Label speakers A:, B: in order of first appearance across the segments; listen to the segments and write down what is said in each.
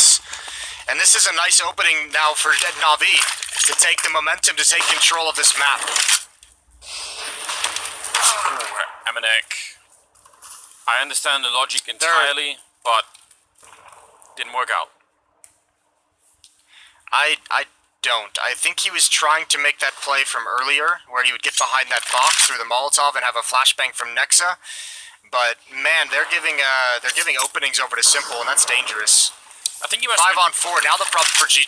A: this. And this is a nice opening now for NAVI to take the momentum, to take control of this map.
B: Amanek. I understand the logic entirely, but didn't work out.
A: I don't. I think he was trying to make that play from earlier, where he would get behind that box through the Molotov and have a flashbang from Nexa. But man, they're giving openings over to Simple, and that's dangerous.
B: I think he must
A: 5 on 4. Now the problem for G.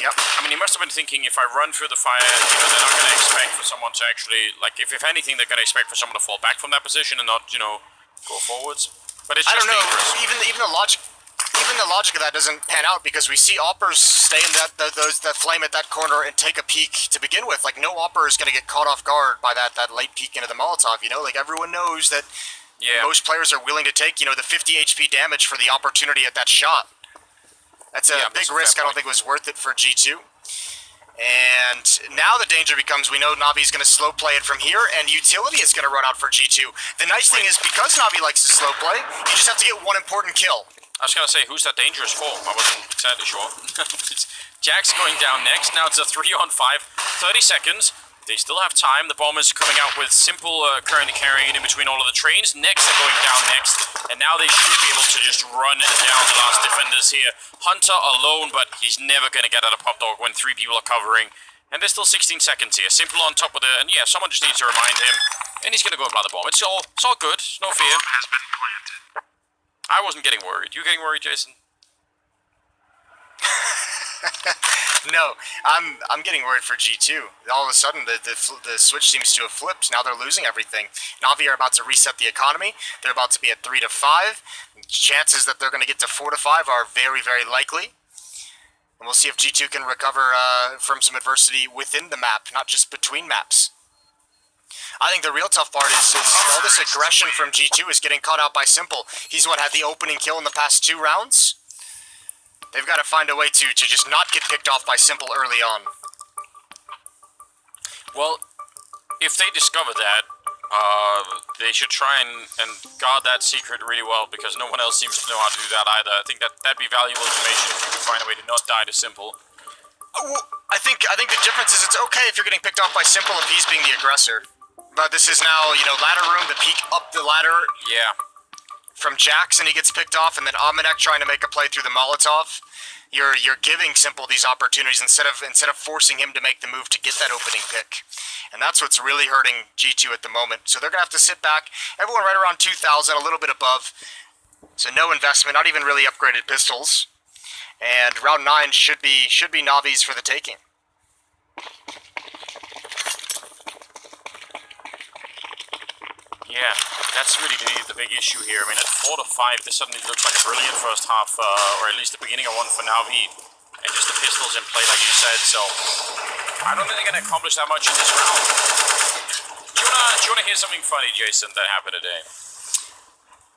A: Yep.
B: I mean, he must have been thinking, if I run through the fire, they're not going to expect for someone to actually, like, if anything, they're going to expect for someone to fall back from that position and not, go forwards. But it's just dangerous.
A: Even the logic of that doesn't pan out, because we see Oppers stay in that flame at that corner and take a peek to begin with. Like, no Opper is going to get caught off guard by that late peek into the Molotov. Like, everyone knows that most players are willing to take the 50 HP damage for the opportunity at that shot. That's a big risk. I don't think it was worth it for G2. And now the danger becomes, we know Navi is going to slow play it from here, and utility is going to run out for G2. The nice thing is, because Navi likes to slow play, you just have to get one important kill.
B: I was going to say, who's that dangerous for? I wasn't exactly sure. Jack's going down next. Now it's a 3 on 5. 30 seconds. They still have time. The bomb is coming out with Simple currently carrying it in between all of the trains. Next are going down next. And now they should be able to just run down the last defenders here. Hunter alone, but he's never going to get out of Pop Dog when 3 people are covering. And there's still 16 seconds here. Simple on top of it. And yeah, someone just needs to remind him. And he's going to go and apply the bomb. It's all good. No fear. I wasn't getting worried. You getting worried, Jason?
A: No, I'm getting worried for G2. All of a sudden, the switch seems to have flipped. Now they're losing everything. Navi are about to reset the economy. They're about to be at 3 to 5. Chances that they're going to get to 4 to 5 are very, very likely. And we'll see if G2 can recover from some adversity within the map, not just between maps. I think the real tough part is all this aggression from G2 is getting caught out by Simple. He's had the opening kill in the past 2 rounds. They've got to find a way to just not get picked off by Simple early on.
B: Well, if they discover that, they should try and guard that secret really well, because no one else seems to know how to do that either. I think that'd be valuable information if you could find a way to not die to Simple.
A: I think the difference is, it's okay if you're getting picked off by Simple if he's being the aggressor. But this is now, ladder room, the peek up the ladder.
B: Yeah.
A: From Jackson, he gets picked off, and then Amanek trying to make a play through the Molotov. You're giving Simple these opportunities instead of forcing him to make the move to get that opening pick. And that's what's really hurting G2 at the moment. So they're going to have to sit back. Everyone right around 2,000, a little bit above. So no investment, not even really upgraded pistols. And round 9 should be Navi's for the taking.
B: Yeah, that's really the big issue here. I mean, at 4 to 5, this suddenly looks like a brilliant first half, or at least the beginning of one for NAVI. And just the pistols in play, like you said, so I don't think they're going to accomplish that much in this round. Do you want to hear something funny, Jason, that happened today?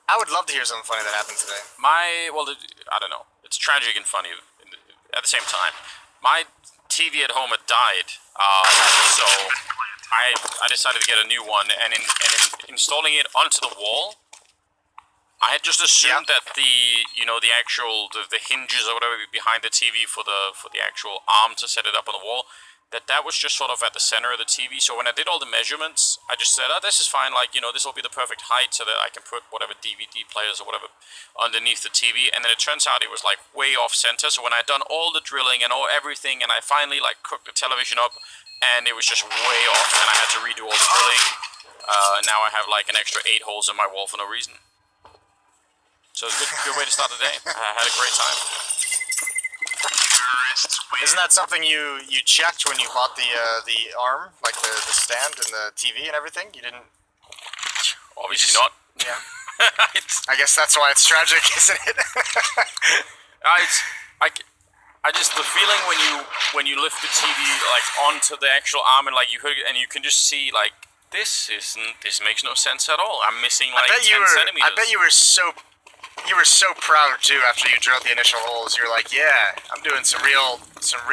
A: I would love to hear something funny that happened today.
B: I don't know. It's tragic and funny at the same time. My TV at home had died, so I decided to get a new one, and in installing it onto the wall, I had just assumed that the hinges or whatever behind the TV for the actual arm to set it up on the wall, that was just sort of at the center of the TV. So when I did all the measurements, I just said, oh, this is fine, this will be the perfect height so that I can put whatever DVD players or whatever underneath the TV. And then it turns out it was way off center. So when I'd done all the drilling and everything, and I finally cooked the television up, and it was just way off, and I had to redo all the drilling. Now I have an extra 8 holes in my wall for no reason. So it's a good way to start the day. I had a great time.
A: Isn't that something you checked when you bought the arm, like the stand and the TV and everything? You didn't?
B: Obviously not.
A: Yeah. I guess that's why it's tragic, isn't it?
B: I just, the feeling when you lift the TV onto the actual arm and you can just see this makes no sense at all. I'm missing 10 centimeters.
A: I bet you were so proud too after you drilled the initial holes. You're like, yeah, I'm doing some real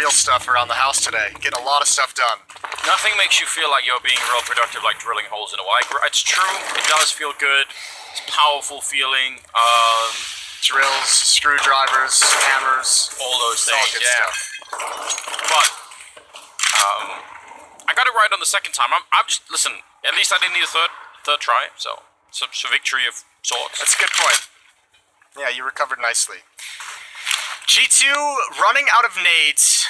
A: stuff around the house today. Getting a lot of stuff done.
B: Nothing makes you feel like you're being real productive like drilling holes in a wall. It's true. It does feel good. It's a powerful feeling.
A: Drills, screwdrivers, hammers.
B: All those
A: It's all
B: things,
A: good
B: yeah.
A: stuff.
B: But I got it right on the second time. I'm just listen. At least I didn't need a third try, so it's a victory of sorts.
A: That's a good point. Yeah, you recovered nicely. G2 running out of nades.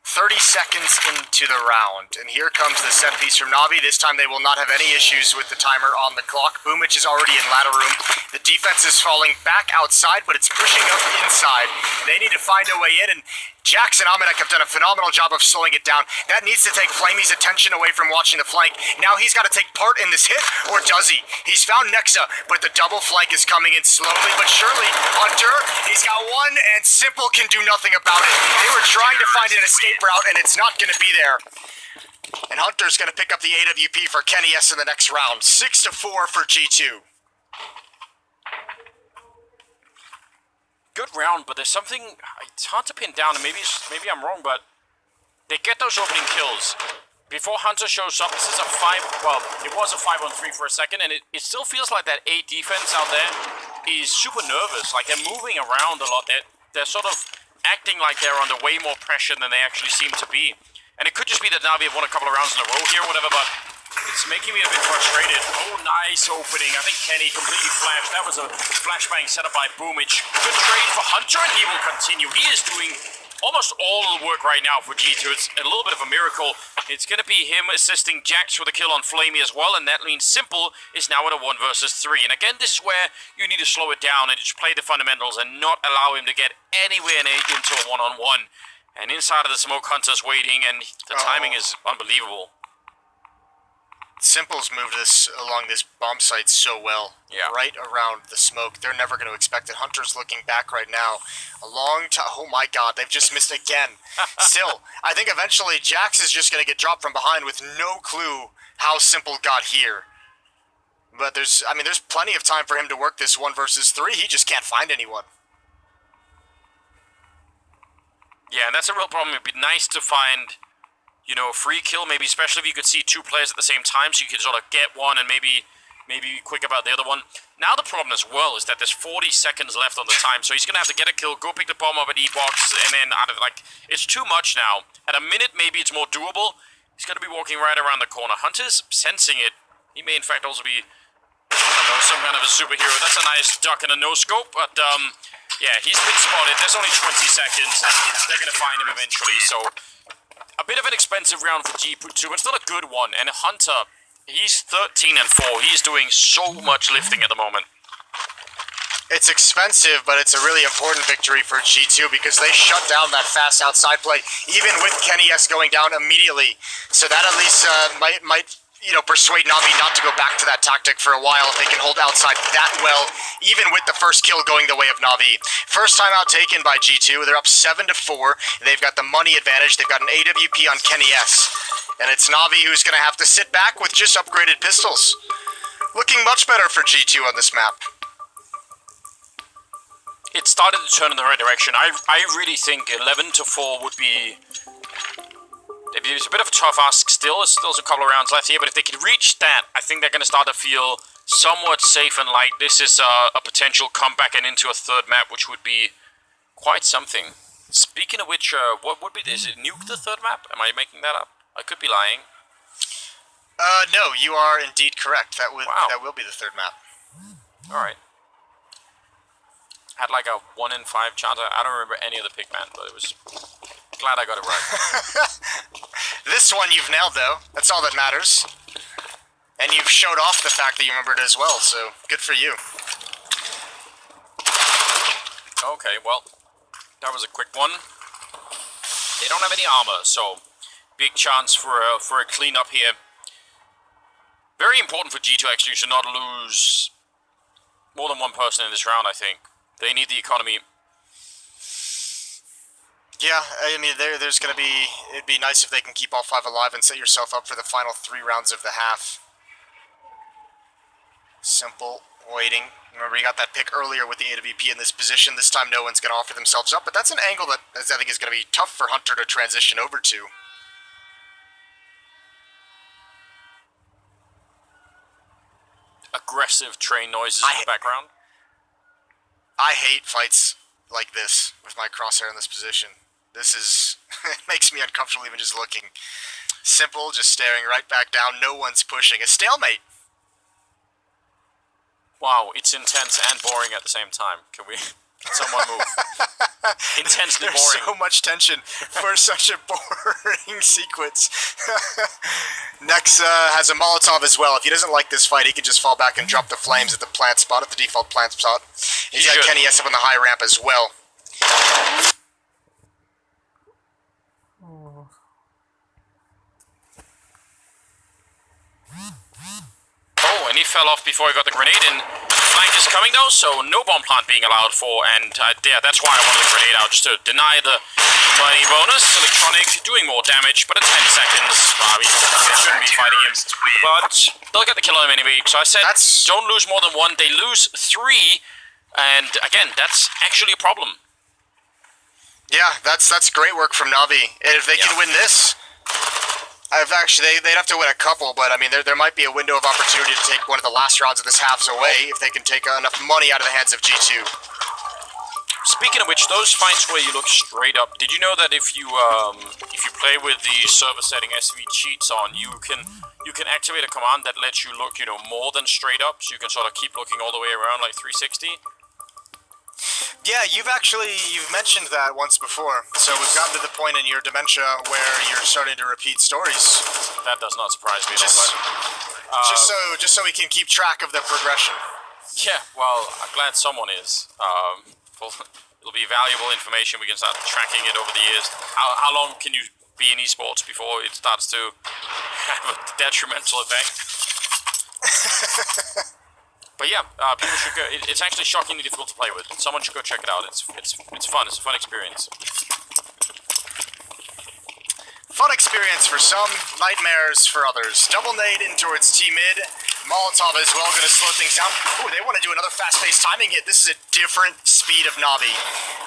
A: 30 seconds into the round, and here comes the set piece from Navi. This time they will not have any issues with the timer on the clock. Boomich is already in ladder room. The defense is falling back outside, but it's pushing up inside. They need to find a way in, and Jax and Aminek have done a phenomenal job of slowing it down. That needs to take Flamey's attention away from watching the flank. Now he's got to take part in this hit, or does he? He's found Nexa, but the double flank is coming in slowly but surely. Hunter, he's got one, and Simple can do nothing about it. They were trying to find an escape route, and it's not going to be there. And Hunter's going to pick up the AWP for Kenny S in the next round. 6-4 for G2.
B: Good round, but there's something, it's hard to pin down, and maybe I'm wrong, but they get those opening kills. Before Hunter shows up, this is a 5, well, it was a 5-on-3 for a second, and it still feels like that A defense out there is super nervous. Like, they're moving around a lot. They're sort of acting like they're under way more pressure than they actually seem to be. And it could just be that Navi have won a couple of rounds in a row here, whatever, but it's making me a bit frustrated. Oh, nice opening. I think Kenny completely flashed. That was a flashbang set up by Boomich. Good trade for Hunter, and he will continue. He is doing almost all the work right now for G2. It's a little bit of a miracle. It's going to be him assisting Jax with a kill on Flamey as well, and that means Simple is now at a 1 versus 3. And again, this is where you need to slow it down and just play the fundamentals and not allow him to get anywhere into a 1-on-1. And inside of the smoke, Hunter's waiting, and the timing is unbelievable.
A: Simple's moved this along this bomb site so well.
B: Yeah.
A: Right around the smoke. They're never going to expect it. Hunter's looking back right now. A long time. Oh my god, they've just missed again. Still, I think eventually Jax is just going to get dropped from behind with no clue how Simple got here. But there's plenty of time for him to work this 1 versus 3. He just can't find anyone.
B: Yeah, and that's a real problem. It'd be nice to find, you know, a free kill, maybe especially if you could see 2 players at the same time, so you could sort of get one and maybe quick about the other one. Now the problem as well is that there's 40 seconds left on the time, so he's going to have to get a kill, go pick the bomb up at E-Box, and then out of like, it's too much now. At a minute, maybe it's more doable. He's going to be walking right around the corner. Hunter's sensing it. He may in fact also be, I don't know, some kind of a superhero. That's a nice duck and a no-scope, but yeah, he's been spotted. There's only 20 seconds, and they're going to find him eventually, so a bit of an expensive round for G2, but still a good one. And Hunter, he's 13-4. He's doing so much lifting at the moment.
A: It's expensive, but it's a really important victory for G2 because they shut down that fast outside play, even with Kenny S going down immediately. So that at least might persuade Navi not to go back to that tactic for a while if they can hold outside that well, even with the first kill going the way of Navi. First time out taken by G2. They're up 7-4. They've got the money advantage. They've got an AWP on Kenny S. And it's Navi who's going to have to sit back with just upgraded pistols. Looking much better for G2 on this map.
B: It started to turn in the right direction. I really think 11-4 would be... It's a bit of a tough ask still. There's still a couple of rounds left here, but if they can reach that, I think they're going to start to feel somewhat safe and light. This is a potential comeback and into a third map, which would be quite something. Speaking of which, what would be... Is it nuke the third map? Am I making that up? I could be lying.
A: No, you are indeed correct. That will be the third map.
B: Alright. Had like a 1 in 5 chance. I don't remember any of the Pigman, but it was... Glad I got it right.
A: This one you've nailed, though. That's all that matters. And you've showed off the fact that you remembered it as well, so good for you.
B: Okay, well, that was a quick one. They don't have any armor, so big chance for a cleanup here. Very important for G2 actually to not lose more than one person in this round, I think. They need the economy.
A: Yeah, I mean, there's going to be... It'd be nice if they can keep all 5 alive and set yourself up for the final 3 rounds of the half. Simple, waiting. Remember, he got that pick earlier with the AWP in this position. This time, no one's going to offer themselves up, but that's an angle that I think is going to be tough for Hunter to transition over to.
B: Aggressive train noises in the background.
A: I hate fights like this with my crosshair in this position. This is it makes me uncomfortable even just looking. Simple, just staring right back down. No one's pushing. A stalemate.
B: Wow, it's intense and boring at the same time. Can someone move? Intensely
A: There's
B: boring.
A: so much tension for such a boring sequence. Nex has a Molotov as well. If he doesn't like this fight, he can just fall back and drop the flames at the plant spot, at the default plant spot. He's got Kenny S up on the high ramp as well.
B: Oh, and he fell off before he got the grenade in. Flank is coming though, so no bomb plant being allowed for, and yeah, that's why I wanted the grenade out, just to deny the money bonus. Electronic doing more damage, but at 10 seconds, they shouldn't be fighting him. But they'll get the kill on him anyway, so I said, don't lose more than one, they lose 3, and again, that's actually a problem.
A: Yeah, that's great work from Navi. And if they can win this, they'd have to win a couple, but I mean, there might be a window of opportunity to take one of the last rounds of this halves away if they can take enough money out of the hands of G2.
B: Speaking of which, those fights where you look straight up, did you know that if you play with the server setting SV cheats on, you can activate a command that lets you look, more than straight up, so you can sort of keep looking all the way around like 360?
A: Yeah, you've mentioned that once before. So we've gotten to the point in your dementia where you're starting to repeat stories.
B: That does not surprise me at all.
A: Just so we can keep track of the progression.
B: Yeah, well, I'm glad someone is. It'll be valuable information. We can start tracking it over the years. How long can you be in esports before it starts to have a detrimental effect? But yeah, people should go. It's actually shockingly difficult to play with. Someone should go check it out. It's fun. It's a fun experience.
A: Fun experience for some, nightmares for others. Double nade in towards T-mid. Molotov as well, going to slow things down. Ooh, they want to do another fast-paced timing hit. This is a different speed of Navi.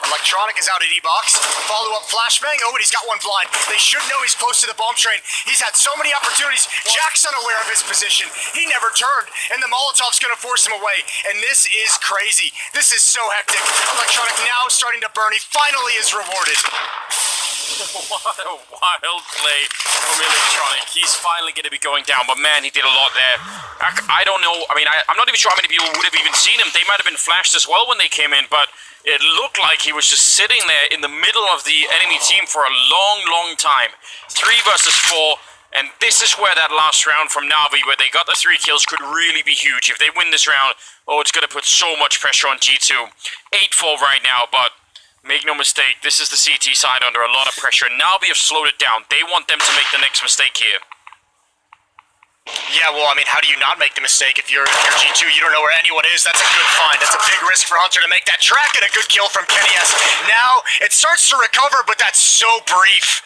A: Electronic is out at E-box. Follow-up flashbang. Oh, and he's got one blind. They should know he's close to the bomb train. He's had so many opportunities. Jack's unaware of his position. He never turned, and the Molotov's going to force him away. And this is crazy. This is so hectic. Electronic now starting to burn. He finally is rewarded.
B: What a wild play from Electronic. He's finally going to be going down, but man, he did a lot there. I don't know. I mean, I'm not even sure how many people would have even seen him. They might have been flashed as well when they came in, but it looked like he was just sitting there in the middle of the enemy team for a long, long time. 3 versus 4, and this is where that last round from Navi, where they got the 3 kills, could really be huge. If they win this round, it's going to put so much pressure on G2. 8-4 right now, but make no mistake, this is the CT side under a lot of pressure. Navi have slowed it down. They want them to make the next mistake here.
A: Yeah, well, I mean, how do you not make the mistake if you're G2? You don't know where anyone is. That's a good find. That's a big risk for Hunter to make that track, and a good kill from Kenny S. Now, it starts to recover, but that's so brief.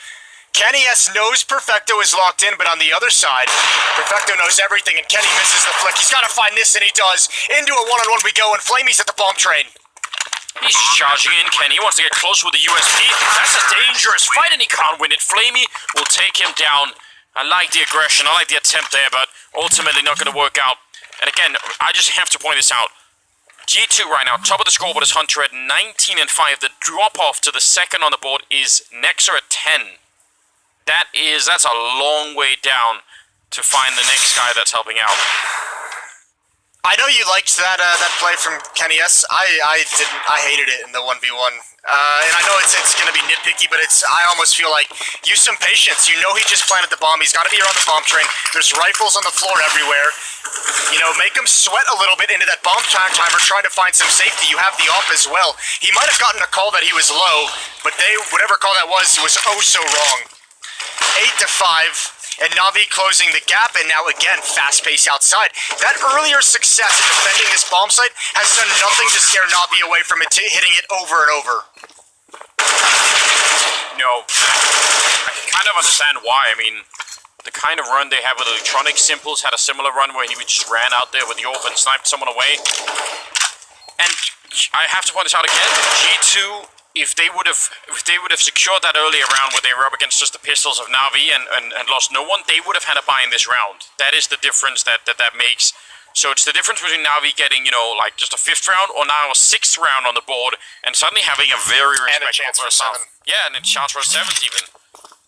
A: Kenny S knows Perfecto is locked in, but on the other side, Perfecto knows everything, and Kenny misses the flick. He's got to find this, and he does. Into a one-on-one we go, and Flamey's at the bomb train.
B: He's just charging in, Kenny. He wants to get close with the USP. That's a dangerous fight, and he can't win it. Flamey will take him down. I like the aggression. I like the attempt there, but ultimately not going to work out. And again, I just have to point this out. G2 right now, top of the scoreboard is Hunter at 19 and 5. The drop-off to the second on the board is Nexer at 10. That's a long way down to find the next guy that's helping out.
A: I know you liked that play from Kenny S. I didn't. I hated it in the 1v1. And I know it's going to be nitpicky, but I almost feel like use some patience. You know he just planted the bomb. He's got to be around the bomb train. There's rifles on the floor everywhere. Make him sweat a little bit into that bomb timer, trying to find some safety. You have the op as well. He might have gotten a call that he was low, but whatever call that was oh so wrong. 8-5. And Navi closing the gap, and now again, fast pace outside. That earlier success in defending this bomb site has done nothing to scare Navi away from it, hitting it over and over.
B: No, I can kind of understand why. I mean, the kind of run they have with Electronic, Simples had a similar run where he just ran out there with the AWP and sniped someone away. And I have to point this out again, G2, if they would have secured that earlier round where they were up against just the pistols of Navi and lost no one, they would have had a buy in this round. That is the difference that makes So it's the difference between Navi getting, you know, like just a 5th round or now a 6th round on the board and suddenly having a very respectable
A: chance for
B: first half.
A: 7.
B: Yeah, and a chance for a 7th even.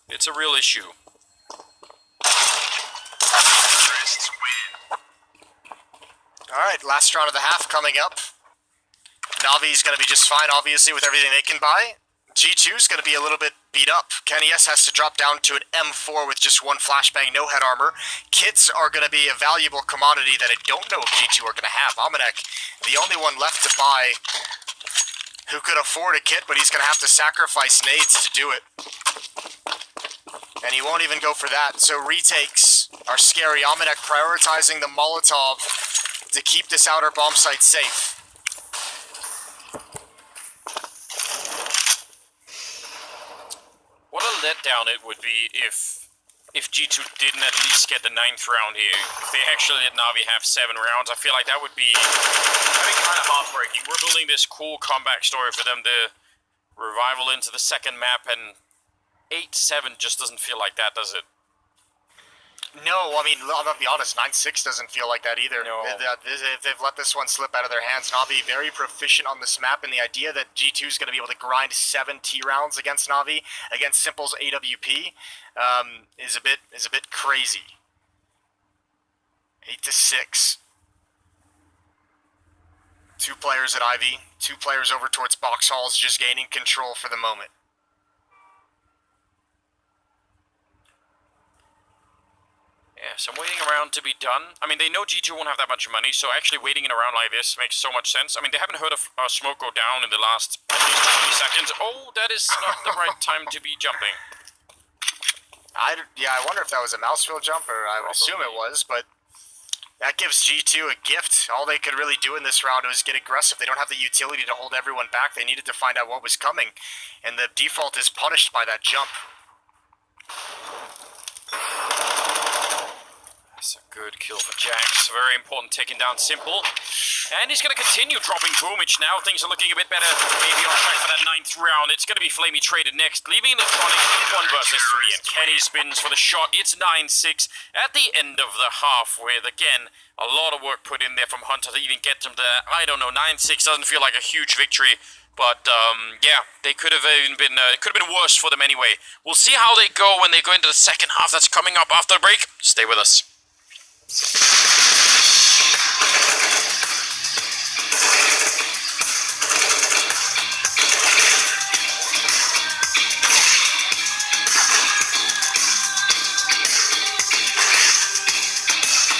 B: It's a real issue.
A: Alright, last round of the half coming up. Navi's going to be just fine, obviously, with everything they can buy. G2's going to be a little bit beat up. Kenny S has to drop down to an M4 with just 1 flashbang, no head armor. Kits are going to be a valuable commodity that I don't know if G2 are going to have. Almanac, the only one left to buy who could afford a kit, but he's going to have to sacrifice nades to do it. And he won't even go for that. So retakes are scary. Almanac prioritizing the Molotov to keep this outer bomb site safe.
B: What a letdown it would be if G2 didn't at least get the 9th round here. If they actually let Navi have 7 rounds, I feel like that'd be kind of heartbreaking. We're building this cool comeback story for them to revival into the 2nd map, and 8-7 just doesn't feel like that, does it?
A: No, I mean, I'm gonna be honest, 9-6 doesn't feel like that either.
B: No.
A: They've let this one slip out of their hands. Navi very proficient on this map, and the idea that G2 is gonna be able to grind 7 T rounds against Navi, against Simple's AWP, is a bit crazy. 8-6. 2 players at Ivy, 2 players over towards box halls, just gaining control for the moment.
B: Yeah, some waiting around to be done. I mean, they know G2 won't have that much money, so actually waiting in around like this makes so much sense. I mean, they haven't heard of smoke go down in the last at least 20 seconds. Oh, that is not the right time to be jumping.
A: I wonder if that was a Mouseville jump, or I would assume it was, but that gives G2 a gift. All they could really do in this round was get aggressive. They don't have the utility to hold everyone back. They needed to find out what was coming, and the default is punished by that jump.
B: That's a good kill for Jax. Very important, taking down Simple. And he's going to continue dropping Boomich now. Things are looking a bit better. Maybe on track for that 9th round. It's going to be Flamey traded next, leaving Electronic 1 versus 3. And Kenny spins for the shot. It's 9-6 at the end of the half, with, again, a lot of work put in there from Hunter to even get them to, I don't know, 9-6 doesn't feel like a huge victory. But, yeah, they could have even been, it could have been worse for them anyway. We'll see how they go when they go into the 2nd half that's coming up after the break. Stay with us.